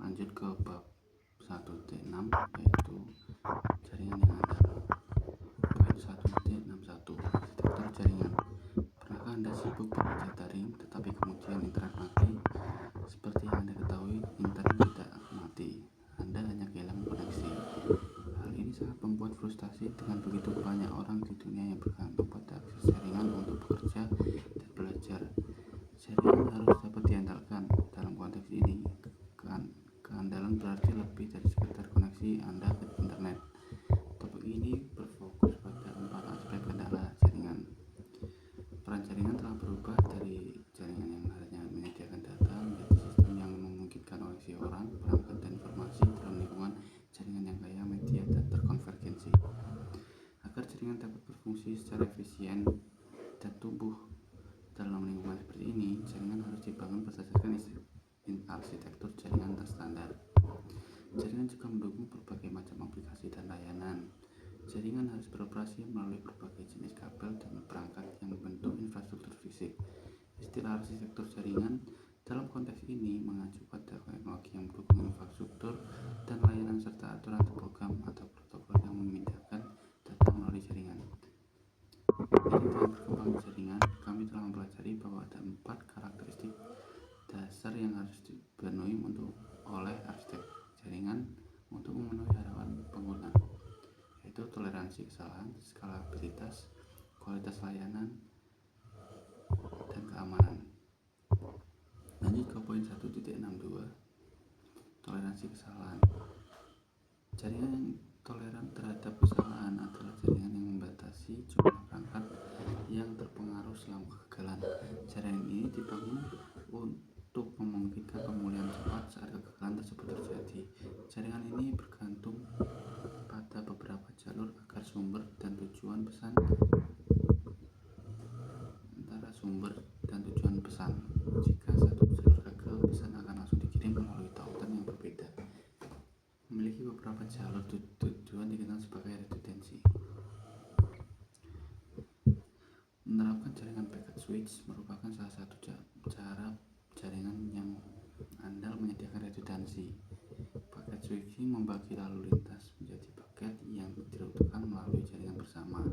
Lanjut ke bab 1.6 yaitu jaringan yang andal. Poin 1.61 arsitektur jaringan. Pernahkah Anda sibuk bekerja daring tetapi kemudian internet mati? Seperti yang Anda ketahui, internet tidak mati, Anda hanya kehilangan koneksi. Hal ini sangat membuat frustasi dengan begitu banyak orang di dunia yang bergantung pada akses jaringan untuk bekerja dan belajar. Jaringan harus dapat diandalkan. Dalam konteks ini, keandalan berarti lebih dari sekedar koneksi Anda ke internet. Topik ini berfokus pada 4 aspek kendala jaringan. Peran jaringan telah berubah dari jaringan yang hanya menyediakan data menjadi sistem yang memungkinkan koneksi orang, perangkat, dan informasi dalam lingkungan jaringan yang kaya media dan terkonvergensi. Agar jaringan dapat berfungsi secara efisien dan tumbuh dalam lingkungan seperti ini, jaringan harus dibangun berdasarkan arsitektur jaringan terstandar. Jaringan juga mendukung berbagai macam aplikasi dan layanan. Jaringan harus beroperasi melalui berbagai jenis kabel dan perangkat yang membentuk infrastruktur fisik. Istilah arsitektur jaringan dalam konteks ini mengacu pada teknologi yang mendukung infrastruktur dan layanan serta aturan program atau protokol yang memindahkan data melalui jaringan. Jadi dalam perkembangan jaringan, kami telah mempelajari bahwa ada 4 karakteristik dasar yang harus dipenuhi oleh arsitek jaringan untuk memenuhi harapan pengguna, yaitu toleransi kesalahan, skalabilitas, kualitas layanan, dan keamanan. Lanjut ke poin 1.62, toleransi kesalahan. Jaringan yang toleran terhadap kesalahan adalah jaringan yang membatasi jumlah perangkat yang terpengaruh selama kegagalan. Jaringan ini dibangun untuk memungkinkan pemulihan cepat saat kegagalan tersebut terjadi. Jaringan ini bergantung pada beberapa jalur agar sumber dan tujuan pesan Jika satu jalur gagal, pesan akan langsung dikirim melalui tautan yang berbeda. Memiliki beberapa jalur tujuan dikenal sebagai redundansi. Menerapkan jaringan packet switch merupakan salah satu cara jaringan yang andal menyediakan redundansi. Packet switching membagi lalu lintas menjadi paket yang dirututkan melalui jaringan bersama.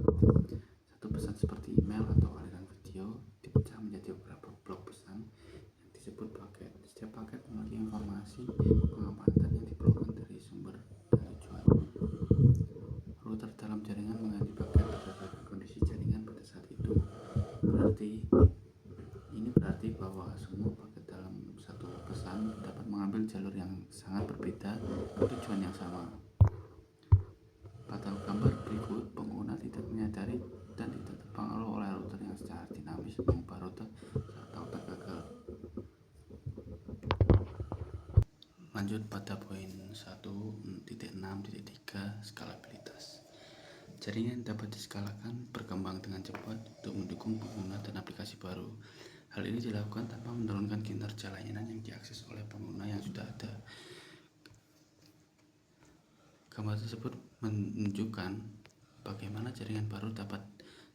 Satu pesan seperti email atau aliran video dipecah menjadi beberapa blok pesan yang disebut paket. Setiap paket memiliki informasi pengamatan yang diperlukan dari sumber dan tujuan. Router dalam jaringan mengganti paket berdasarkan kondisi jaringan pada saat itu. Ini berarti bahwa semua paket dalam satu pesan dapat mengambil jalur yang sangat berbeda ke tujuan yang sama. Pada gambar berikut, pengguna tidak menyadari dan tidak terpengaruh oleh router yang secara dinamis mengubah rute saat tautan gagal. Lanjut pada poin 1.6.3, skalabilitas. Jaringan dapat diskalakan berkembang dengan cepat untuk mendukung pengguna dan aplikasi baru. Hal ini dilakukan tanpa menurunkan kinerja layanan yang diakses oleh pengguna yang sudah ada. Gambar tersebut menunjukkan bagaimana jaringan baru dapat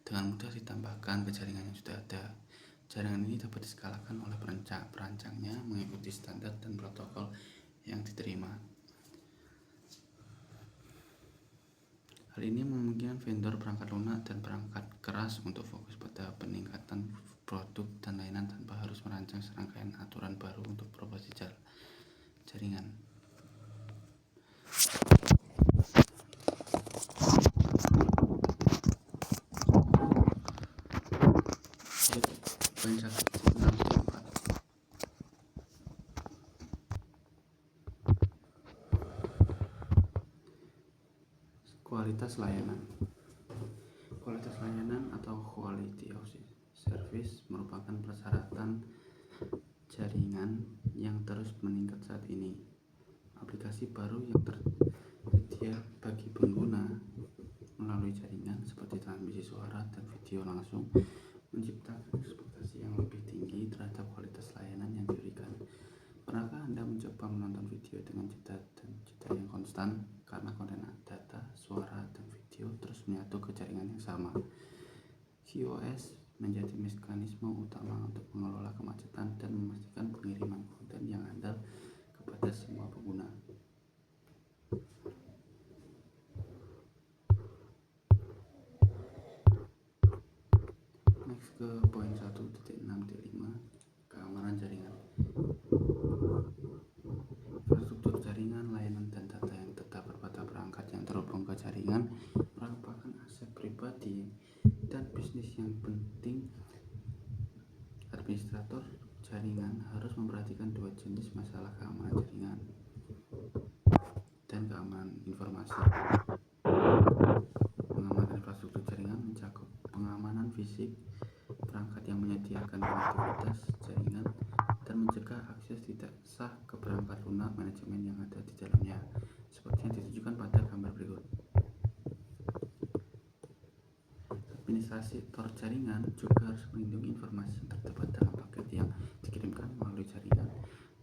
dengan mudah ditambahkan ke jaringan yang sudah ada. Jaringan ini dapat diskalakan oleh perancangnya mengikuti standar dan protokol yang diterima. Hal ini memungkinkan vendor perangkat lunak dan perangkat keras untuk fokus pada peningkatan produk dan layanan tanpa harus merancang serangkaian aturan baru untuk beroperasi jaringan. Poin 1.64, kualitas layanan. Kualitas layanan atau quality of service merupakan persyaratan jaringan yang terus meningkat saat ini. Aplikasi baru yang tersedia bagi pengguna melalui jaringan seperti transmisi suara dan video langsung menciptakan ekspektasi yang lebih tinggi terhadap kualitas layanan yang diberikan. Pernahkah Anda mencoba menonton video dengan jeda yang konstan karena konten data, suara, dan video terus menyatu ke jaringan yang sama? QoS menjadi mekanisme utama untuk mengelola kemacetan dan memastikan pengiriman konten yang andal kepada semua pengguna. pribadi dan bisnis yang penting. Administrator jaringan harus memperhatikan dua jenis masalah: keamanan jaringan dan keamanan informasi. Pengamanan infrastruktur jaringan mencakup pengamanan fisik perangkat yang menyediakan konektivitas jaringan dan mencegah akses tidak sah ke perangkat lunak manajemen yang ada di dalamnya, seperti yang ditunjukkan pada gambar berikut. Administrator jaringan juga harus melindungi informasi yang terdapat dalam paket yang dikirimkan melalui jaringan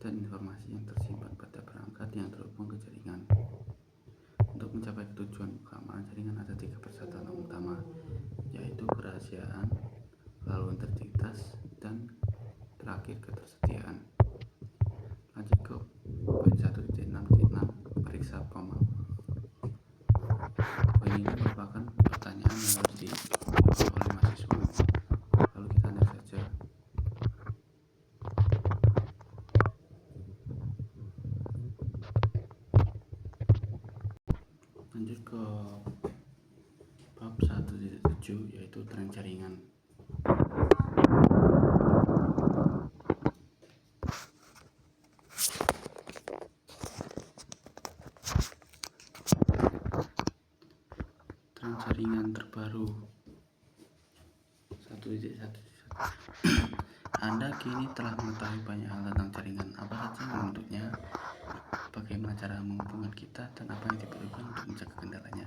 dan informasi yang tersimpan pada perangkat yang terhubung ke jaringan. Untuk mencapai tujuan keamanan jaringan ada 3 persyaratan utama, yaitu kerahasiaan, lalu integritas, dan terakhir ketersediaan. Lanjut ke poin 1.6.6, periksa pemahaman. Poin ini merupakan pertanyaan yang harus dijawab oleh mahasiswa. Lalu kita lihat saja. Lanjut ke bab 1.7, yaitu tren jaringan. Tren jaringan terbaru 1.1. Anda kini telah mengetahui banyak hal tentang jaringan, apa saja yang membentuknya, bagaimana cara menghubungkan kita, dan apa yang diperlukan untuk mencegah kendalanya.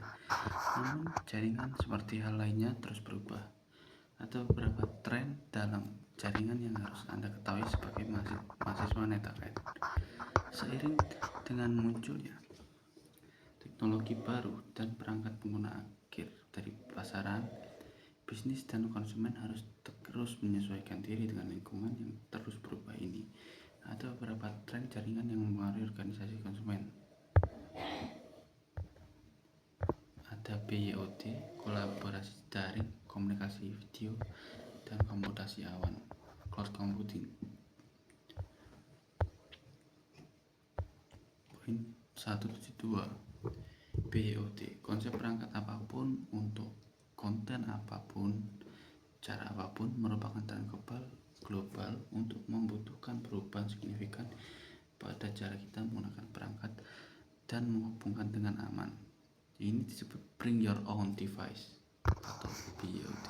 Namun, jaringan seperti hal lainnya terus berubah. Ada beberapa tren dalam jaringan yang harus Anda ketahui sebagai mahasiswa NetAfet. Seiring dengan munculnya teknologi baru dan perangkat pengguna akhir dari pasaran, bisnis dan konsumen harus terus menyesuaikan diri dengan lingkungan yang terus berubah ini. Ada beberapa tren jaringan yang mempengaruhi organisasi konsumen. Ada BYOD, kolaborasi daring, komunikasi video, dan komputasi awan, cloud computing. Poin 172, BYOD, konsep perangkat apapun untuk konten apapun, cara apapun, merupakan tren global untuk membutuhkan perubahan signifikan pada cara kita menggunakan perangkat dan menghubungkan dengan aman. Ini disebut bring your own device atau BYOD.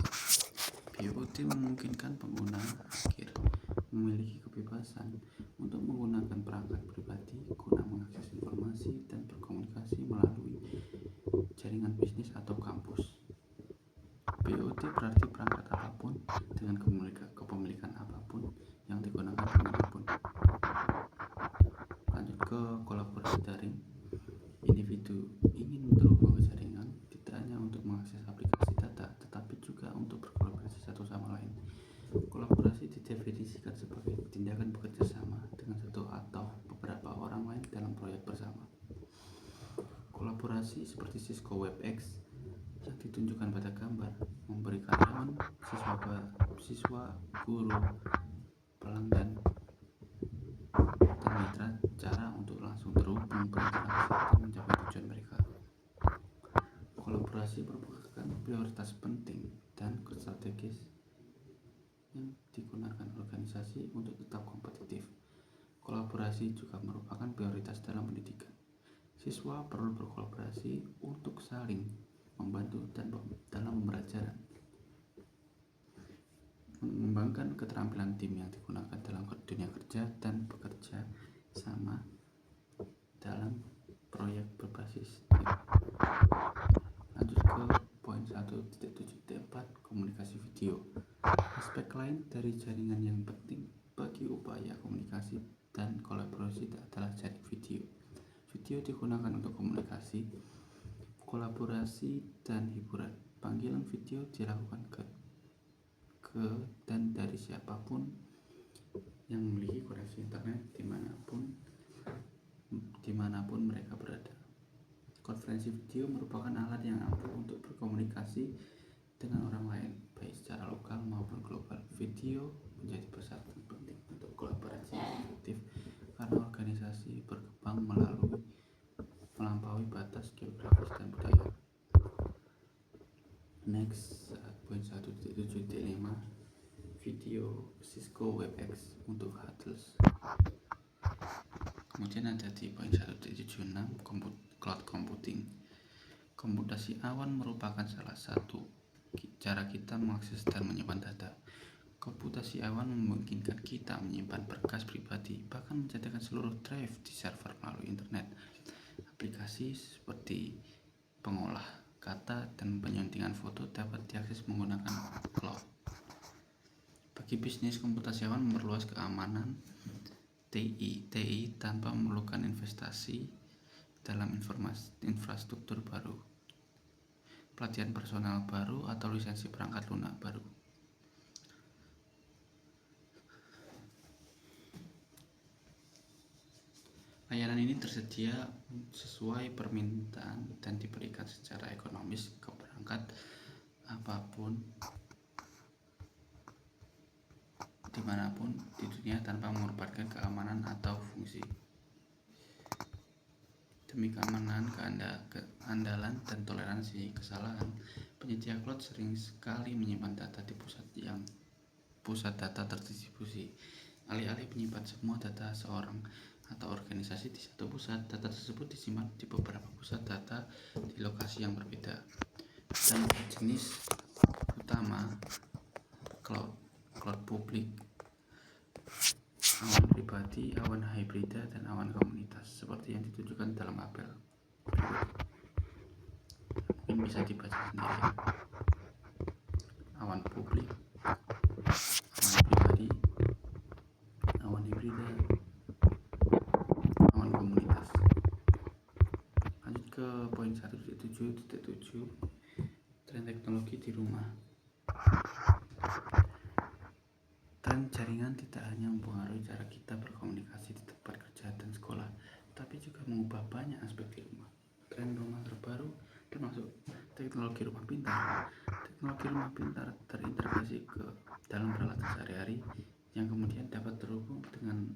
BYOD memungkinkan pengguna akhir memiliki kebebasan untuk menggunakan perangkat pribadi guna mengakses informasi dan berkomunikasi melalui jaringan bisnis atau kampus. BYOD berarti perangkat apapun dengan kepemilikan apapun yang digunakan dimanapun. Lanjut ke kolaborasi daring. Individu ingin terhubung ke jaringan tidak hanya untuk mengakses aplikasi data, tetapi juga untuk berkolaborasi satu sama lain. Kolaborasi didefinisikan sebagai tindakan bekerja sama dengan satu atau beberapa orang lain dalam proyek bersama. Kolaborasi seperti Cisco WebEx yang ditunjukkan pada gambar memberi karyawan, siswa, guru, pelanggan, dan mitra cara untuk langsung terhubung, berinteraksi, dan mencapai tujuan mereka. Kolaborasi merupakan prioritas penting dan strategis yang digunakan organisasi untuk tetap kompetitif. Kolaborasi juga merupakan prioritas dalam pendidikan. Siswa perlu berkolaborasi untuk saling membantu dan dalam pembelajaran. Mengembangkan keterampilan tim yang digunakan dalam dunia kerja dan bekerja sama dalam proyek berbasis tim. Lanjut ke poin 1.7.4, komunikasi video. Aspek lain dari jaringan yang penting bagi upaya komunikasi dan kolaborasi adalah jaring video. Video digunakan untuk komunikasi, kolaborasi, dan hiburan. Panggilan video dilakukan ke dan dari siapapun yang memiliki koneksi internet dimanapun mereka berada. Konferensi video merupakan alat yang ampuh untuk berkomunikasi dengan orang lain, baik secara lokal maupun global. Video menjadi persyaratan penting untuk kolaborasi yang efektif karena organisasi berkembang melampaui batas geografis dan budaya. Next 1.1.7.5 video Cisco WebEx untuk Headless. Kemudian ada di poin 1.76 cloud computing. Komputasi awan merupakan salah satu cara kita mengakses dan menyimpan data. Komputasi awan memungkinkan kita menyimpan berkas pribadi, bahkan mencetakkan seluruh drive di server melalui internet. Aplikasi seperti pengolah kata dan penyuntingan foto dapat diakses menggunakan cloud. Bagi bisnis, komputasi awan memperluas keamanan TI tanpa memerlukan investasi dalam infrastruktur baru, pelatihan personal baru, atau lisensi perangkat lunak baru. Layanan ini tersedia sesuai permintaan dan diberikan secara ekonomis ke perangkat apapun dimanapun di dunia tanpa mengorbankan keamanan atau fungsi. Demi keamanan, keandalan, dan toleransi kesalahan, penyedia cloud sering sekali menyimpan data di pusat data terdistribusi. Alih-alih menyimpan semua data seorang atau organisasi di satu pusat, data tersebut disimpan di beberapa pusat data di lokasi yang berbeda. Dan jenis utama cloud publik, awan pribadi, awan hibrida, dan awan komunitas seperti yang ditunjukkan dalam tabel. Mungkin bisa dibaca sendiri. Awan publik, awan pribadi, awan hibrida, awan komunitas. Lanjut ke poin 1.7.7, tren teknologi di rumah. Tren jaringan tidak hanya mempengaruhi cara kita berkomunikasi di tempat kerja dan sekolah, tapi juga mengubah banyak aspek di rumah. Tren rumah terbaru termasuk teknologi rumah pintar. Teknologi rumah pintar terintegrasi ke dalam peralatan sehari-hari yang kemudian dapat terhubung dengan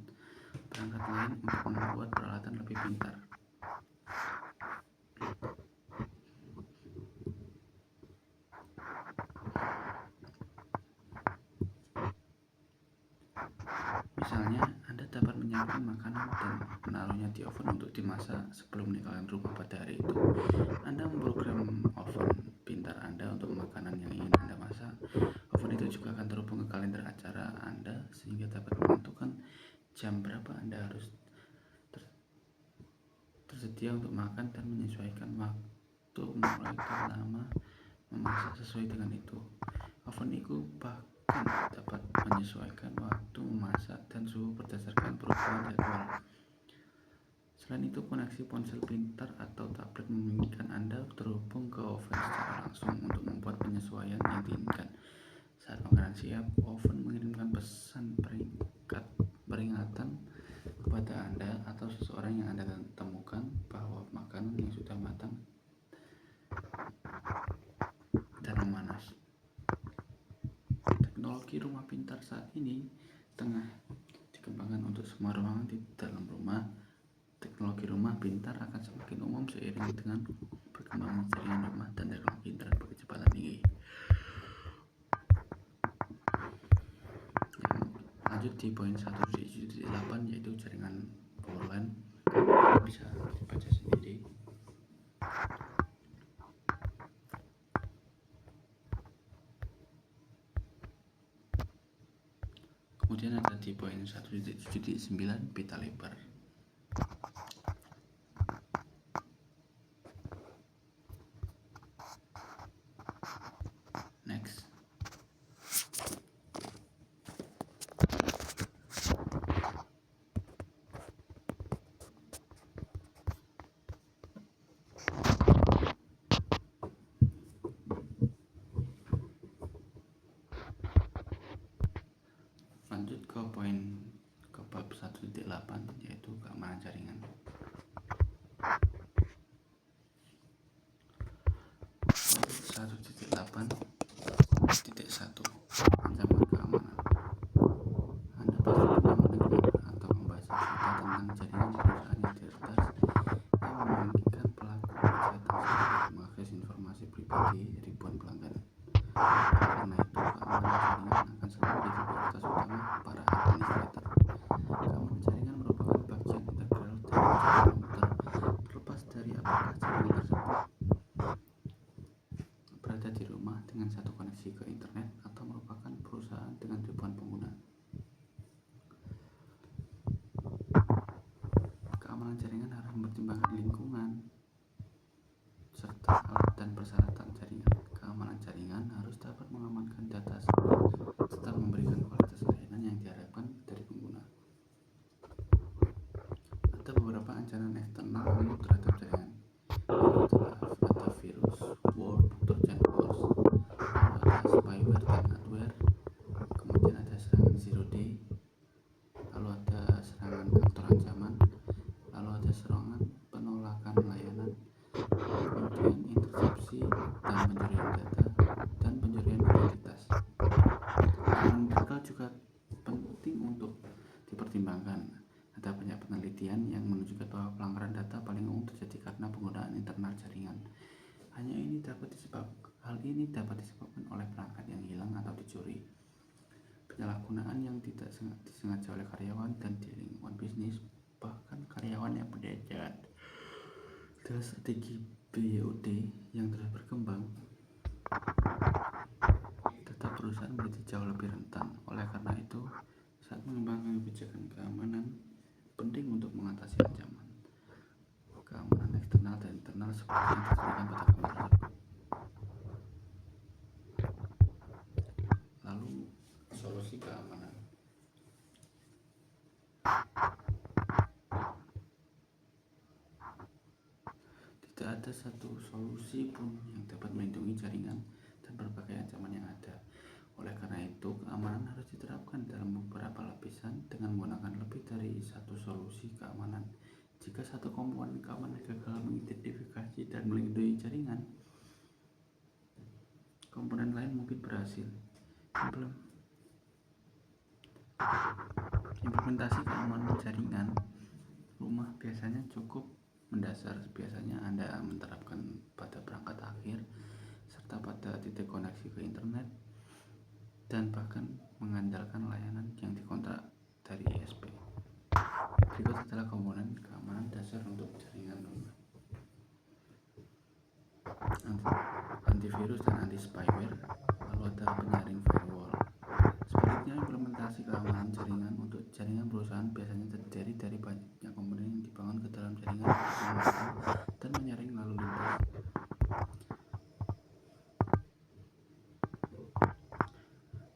perangkat lain untuk membuat peralatan lebih pintar. Misalnya, Anda dapat menyiapkan makanan dan menaruhnya di oven untuk dimasak sebelum meninggalkan rumah pada hari itu. Anda memprogram oven pintar Anda untuk makanan yang ingin Anda masak. Oven itu juga akan terhubung ke kalender acara Anda sehingga dapat menentukan jam berapa Anda harus tersedia untuk makan dan menyesuaikan waktu mulai lama memasak sesuai dengan itu. Oven itu bahkan dapat menyesuaikan waktu memasak dan suhu berdasarkan perubahan jadwal. Selain itu, koneksi ponsel pintar atau tablet memungkinkan Anda terhubung ke oven secara langsung untuk membuat penyesuaian yang diinginkan. Saat makanan siap, oven mengirimkan pesan peringatan kepada Anda atau seseorang yang Anda temukan bahwa makanan yang sudah matang dan memanas. Teknologi rumah pintar saat ini tengah dikembangkan untuk semua ruangan di dalam rumah. Teknologi rumah pintar akan semakin umum seiring dengan perkembangan jaringan rumah dan teknologi internet berkecepatan tinggi. Lanjut di poin 1.7.8 yaitu jaringan powerline. Bisa dibaca sendiri. Kemudian ada di poin 1.7.9 pita lebar. Next. Lanjut ke poin ke bab 1.8 yaitu jaringan komputer. Terlepas dari apakah jaringan tersebut berada di rumah dengan satu koneksi ke internet atau merupakan perusahaan dengan ribuan pengguna. Keamanan jaringan harus mempertimbangkan lingkungan serta alat dan persyaratan jaringan. Keamanan jaringan harus dapat mengamankan data serta memberikan kualitas layanan yang diharapkan dari pengguna. Ada beberapa ancaman eksternal umum terhadap jaringan. Ada virus, worm, trojan horse, lalu ada spyware dan adware, kemudian ada serangan zero day, lalu ada serangan aktor ancaman, lalu ada serangan penolakan layanan, kemudian intersepsi dan pencurian data, dan pencurian identitas. Keamanan internal juga penting untuk dipertimbangkan. Ada banyak penelitian yang menunjukkan bahwa pelanggaran data paling umum terjadi karena penggunaan internal jaringan. Hal ini dapat disebabkan oleh perangkat yang hilang atau dicuri, penyalahgunaan yang tidak disengaja oleh karyawan, dan di lingkungan bisnis bahkan karyawan yang berjajan. Dengan strategi BOD yang terus berkembang, data perusahaan menjadi jauh lebih rentan. Oleh karena itu, saat mengembangkan kebijakan keamanan, penting untuk mengatasi ancaman keamanan eksternal dan internal seperti yang disebutkan pada gambar tersebut. Lalu, solusi keamanan. Tidak ada satu solusi pun yang dapat melindungi jaringan dan berbagai ancaman yang ada. Oleh karena itu, keamanan harus diterapkan dalam beberapa lapisan dengan menggunakan lebih dari satu solusi keamanan. Jika satu komponen keamanan gagal mengidentifikasi dan melindungi jaringan, komponen lain mungkin berhasil. Implementasi keamanan jaringan rumah biasanya cukup mendasar. Biasanya Anda menerapkan pada perangkat akhir serta pada titik koneksi ke internet, dan bahkan mengandalkan layanan yang dikontrak dari ISP. Berikut adalah komponen keamanan dasar untuk jaringan rumah: antivirus dan anti-spyware, lalu ada penyaring firewall. Sebaliknya, implementasi keamanan jaringan untuk jaringan perusahaan biasanya terdiri dari banyaknya komponen yang dibangun ke dalam jaringan dan menyaring lalu lintas.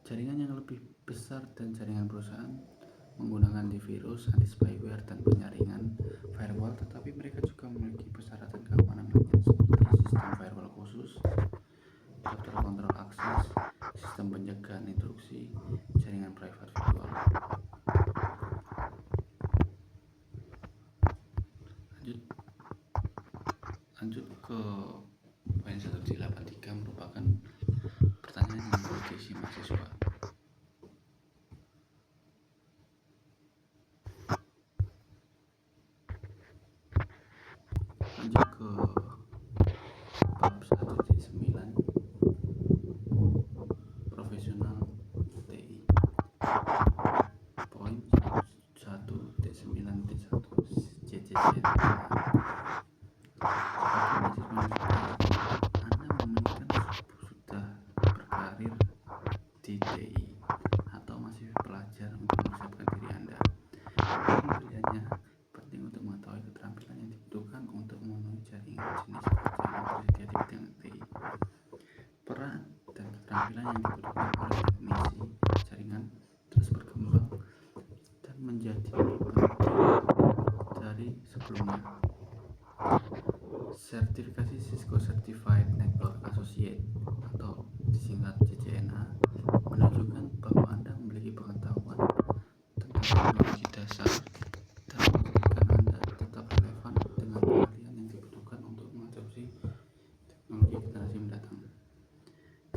Jaringan yang lebih besar dan jaringan perusahaan menggunakan antivirus, anti-spyware, dan penyaringan firewall, tetapi mereka juga memiliki persyaratan keamanan lainnya seperti sistem firewall khusus, daftar kontrol akses, sistem penjagaan intrusi, jaringan private virtual. Lanjut ke poin 183, merupakan pertanyaan yang berisi mahasiswa. Lanjut ke bab 1.9, profesional TI. Poin 1.9.1, CCCNA. Anda sudah berkarir di TI atau masih belajar untuk mempersiapkan diri Anda. Pilihannya penting untuk mengetahui keterampilan yang dibutuhkan untuk memenuhi jaringan jenis pekerjaan yang tersedia di bidang TI. Peran dan keterampilan yang dibutuhkan oleh teknisi jaringan terus berkembang dan menjadi lebih penting dari sebelumnya. Sertifikasi Cisco Certified Network Associate atau disingkat CCNA menunjukkan bahwa Anda memiliki pengetahuan tentang teknologi dasar dan memastikan Anda tetap relevan dengan keahlian yang dibutuhkan untuk mengadopsi teknologi generasi mendatang.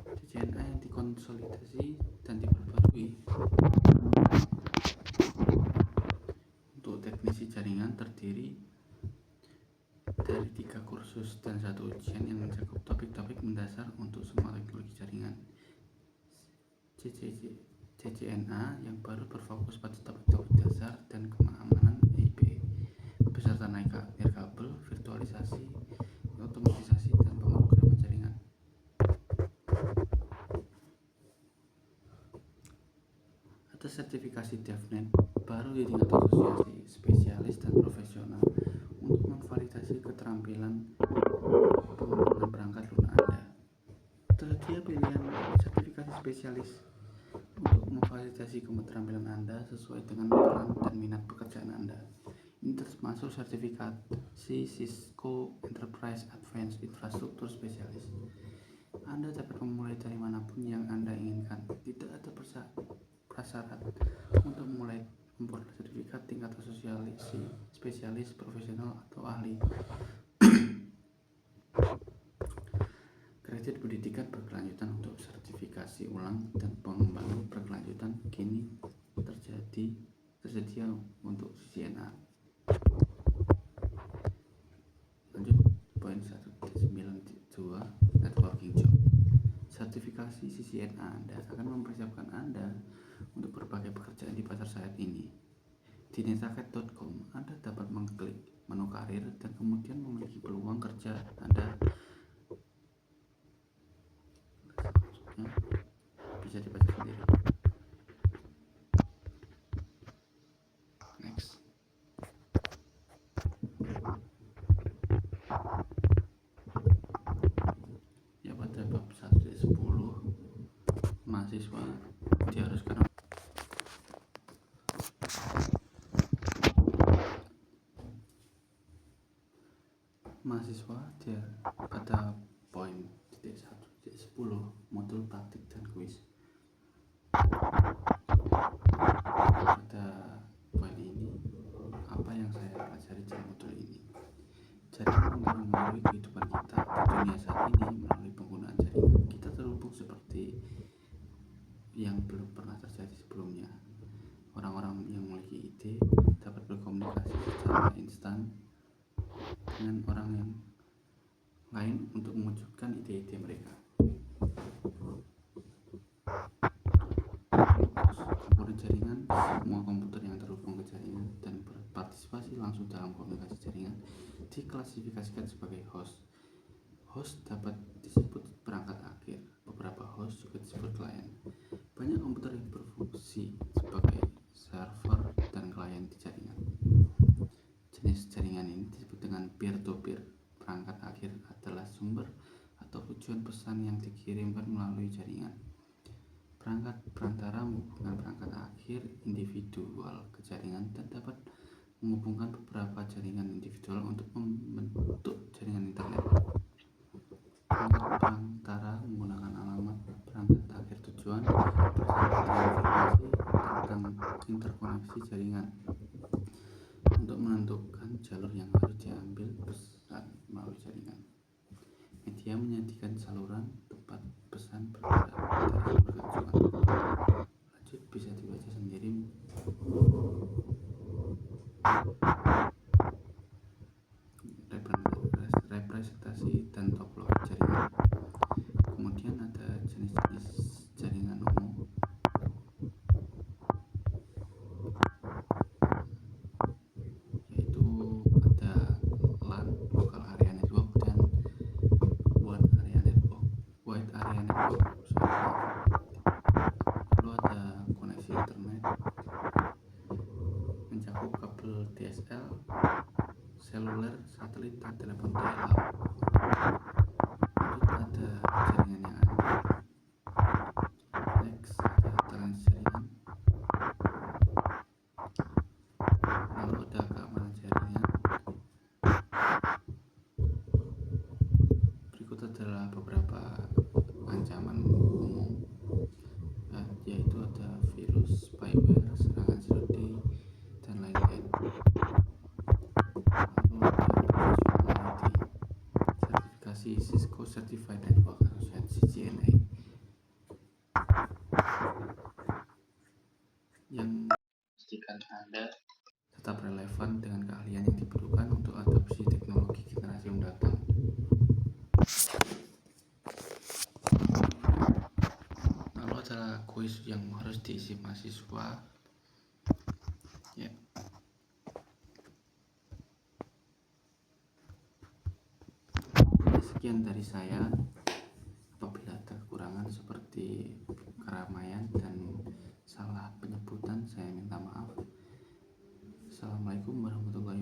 CCNA yang dikonsolidasi dan diperbarui untuk teknisi jaringan terdiri dari 3 kursus dan 1 ujian yang mencakup topik-topik mendasar untuk semua teknologi jaringan. CCNA yang baru berfokus pada topik-topik dasar dan keamanan IP, beserta nirkabel, virtualisasi, otomatisasi, dan pemrograman jaringan. Ada sertifikasi DevNet baru di tingkat asosiasi, spesialis, dan profesional untuk memvalidasi keterampilan pengembangan perangkat lunak Anda. Tersedia pilihan sertifikasi spesialis untuk memvalidasi keterampilan Anda sesuai dengan peran dan minat pekerjaan Anda. Ini termasuk sertifikasi Cisco Enterprise Advanced Infrastructure Specialist. Anda dapat memulai dari manapun yang Anda inginkan. Tidak ada prasyarat untuk memperoleh sertifikat tingkat asosiasi, spesialis, profesional, atau ahli. Kredit pendidikan berkelanjutan untuk sertifikasi ulang dan pengembangan berkelanjutan kini tersedia untuk CCNA. Lanjut poin 1.92 networking job. Sertifikasi CCNA Anda akan mempersiapkan Anda untuk berbagai pekerjaan di pasar saat ini. Di netaket.com Anda dapat mengklik menu karir dan kemudian memiliki peluang kerja Anda bisa dibaca sendiri. Next. Ya, pada bab 1-10 mahasiswa diharuskan pada poin 1.10 modul praktik dan kuis. Pada poin ini, apa yang saya pelajari dalam modul ini? Jaringan mempengaruhi kehidupan kita di dunia saat ini melalui penggunaan jaringan. Kita terhubung seperti yang belum pernah terjadi sebelumnya. Orang-orang yang memiliki ide dapat berkomunikasi secara instan dengan orang yang lain untuk mewujudkan ide-ide mereka. Komponen jaringan, semua komputer yang terhubung ke jaringan dan berpartisipasi langsung dalam komunikasi jaringan diklasifikasikan sebagai host. Host dapat disebut perangkat akhir. Beberapa host juga disebut klien. Banyak komputer yang berfungsi sebagai server dan klien di jaringan. Jenis jaringan ini disebut dengan peer-to-peer. Perangkat akhir adalah sumber atau tujuan pesan yang dikirimkan melalui jaringan. Perangkat perantara menghubungkan perangkat akhir individual ke jaringan dan dapat menghubungkan beberapa jaringan individual untuk membentuk jaringan internet. Perangkat perantara menggunakan alamat perangkat akhir tujuan bersama dengan informasi tentang interkoneksi jaringan untuk menentukan jalur yang harus diambil pesan melalui jaringan. Media menyajikan saluran tempat pesan bergerak dari sumber ke tujuan. Lanjut, bisa dibaca sendiri. Representasi dan topologi jaringan. Kemudian ada jenis-jenis jaringan umum. Yaitu ada LAN, local area network, dan wide area network. Lalu ada koneksi internet mencakup kabel DSL, seluler, satelit, dan telepon dial-up. Lanjut ada jaringan yang ada. Next ada transjaringan. Lalu ada keamanan jaringan. Berikut adalah beberapa ancaman umum, yaitu ada virus, spyware, serangan zero day, dan lain-lain. Lalu ada professionality, sertifikasi Cisco Certified Network Associate CCNA yang memastikan Anda tetap relevan dengan keahlian yang diperlukan untuk adopsi teknologi generasi mendatang. Lalu adalah kuis yang harus diisi mahasiswa. Ya. Sekian dari saya. Apabila ada kekurangan seperti keramaian dan salah penyebutan, saya minta maaf. Assalamualaikum warahmatullahi wabarakatuh.